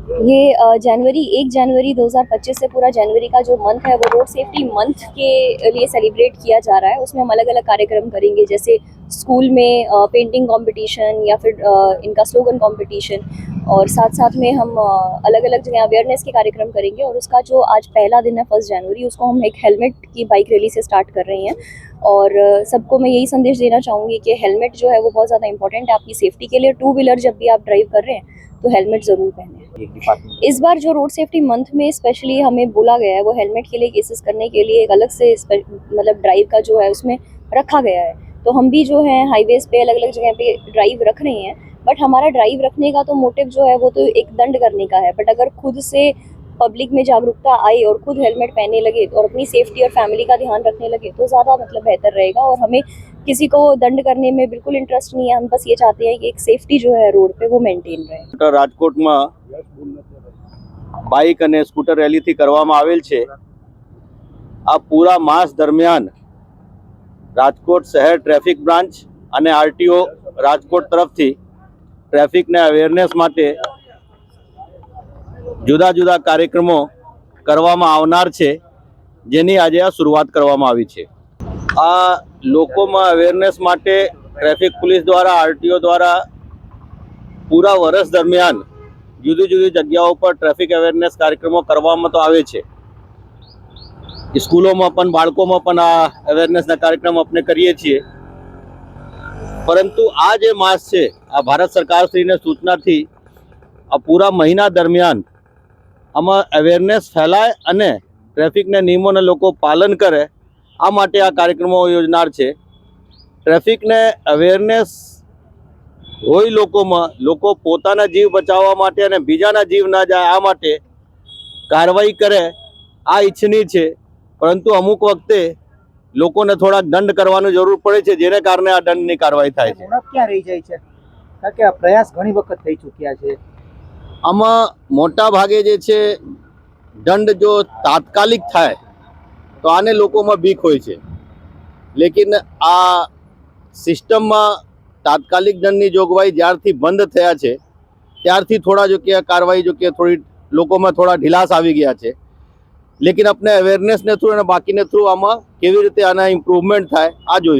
जनवरी 1 जनवरी 2025 से पूरा जनवरी का जो मंथ है वो रोड सेफ्टी मंथ के लिए सेलिब्रेट किया जा रहा है। उसमें हम अलग अलग कार्यक्रम करेंगे, जैसे स्कूल में पेंटिंग कंपटीशन या फिर इनका स्लोगन कंपटीशन, और साथ साथ में हम अलग अलग जगह अवेयरनेस के कार्यक्रम करेंगे। और उसका जो आज पहला दिन है 1 जनवरी, उसको हम एक हेलमेट की बाइक रैली से स्टार्ट कर रहे हैं। और सबको मैं यही संदेश देना चाहूँगी कि हेलमेट जो है वो बहुत ज़्यादा इंपॉर्टेंट है आपकी सेफ्टी के लिए। 2 व्हीलर जब भी आप ड्राइव कर रहे हैं तो हेलमेट ज़रूर पहने। इस बार जो रोड सेफ्टी मंथ में स्पेशली हमें बोला गया है वो हेलमेट के लिए केसेस करने के लिए एक अलग से मतलब ड्राइव का जो है उसमें रखा गया है। तो हम भी जो है हाईवेज पे अलग अलग जगह पे ड्राइव रख रहे हैं, बट हमारा ड्राइव रखने का तो मोटिव जो है वो तो एक दंड करने का है। बट अगर खुद से पब्लिक में जागरूकता आए और खुद हेलमेट पहनने लगे और अपनी सेफ्टी और फैमिली का ध्यान रखने लगे तो ज़्यादा मतलब बेहतर रहेगा। और हमें किसी को दंड करने में बिल्कुल इंटरेस्ट नहीं है, हम बस ये चाहते हैं कि एक सेफ्टी जो है रोड पे वो मेंटेन रहे। રાજકોટ માં બાઇક અને સ્કૂટર રેલીથી કરવામાં આવેલ છે। આ પૂરા માસ દરમિયાન રાજકોટ શહેર ટ્રાફિક બ્રાન્ચ અને આરટીઓ રાજકોટ તરફથી ટ્રાફિકને અવેરનેસ માટે જુદા જુદા કાર્યક્રમો કરવામાં આવનાર છે, જેની આજે આ શરૂઆત કરવામાં આવી છે। આ લોકોમાં અવેરનેસ માટે ટ્રાફિક પોલીસ દ્વારા આરટીઓ દ્વારા પૂરા વર્ષ દરમિયાન જુદી જુદી જગ્યાઓ પર ટ્રાફિક અવેરનેસ કાર્યક્રમો કરવામાં તો આવે છે। સ્કૂલોમાં પણ બાળકોમાં પણ આ અવેરનેસના કાર્યક્રમ આપણે કરીએ છીએ, પરંતુ આ જે માસ છે આ ભારત સરકારશ્રીને સૂચનાથી આ પૂરા મહિના દરમિયાન આમાં અવેરનેસ ફેલાય અને ટ્રાફિકના નિયમોને લોકો પાલન કરે, આ માટે આ કાર્યક્રમો યોજનાર છે। ટ્રાફિકને અવેરનેસ હોય લોકોમાં, લોકો પોતાના જીવ બચાવવા માટે અને બીજાના જીવ ના જાય આ માટે કાર્યવાહી કરે, આ ઈચ્છનીય છે। પરંતુ અમુક વખતે લોકોને થોડાક દંડ કરવાની જરૂર પડે છે, જેને કારણે આ દંડની કાર્યવાહી થાય છે। ક્યાં રહી જાય છે? કારણ કે આ પ્રયાસ ઘણી વખત થઈ ચૂક્યા છે। આમાં મોટા ભાગે જે છે દંડ જો તાત્કાલિક થાય તો આને લોકોમાં બીક હોય છે, લેકિન આ સિસ્ટમમાં તાત્કાલિક દંડની જોગવાઈ જ્યારથી બંધ થયા છે ત્યારથી થોડા જો કે કાર્યવાહી જો કે થોડી લોકોમાં થોડા ઢીલાસ આવી ગયા છે। લેકિન આપણે અવેરનેસને થ્રુ અને બાકીને થ્રુ આમાં કેવી રીતે આના ઇમ્પ્રુવમેન્ટ થાય આ જોઈશું।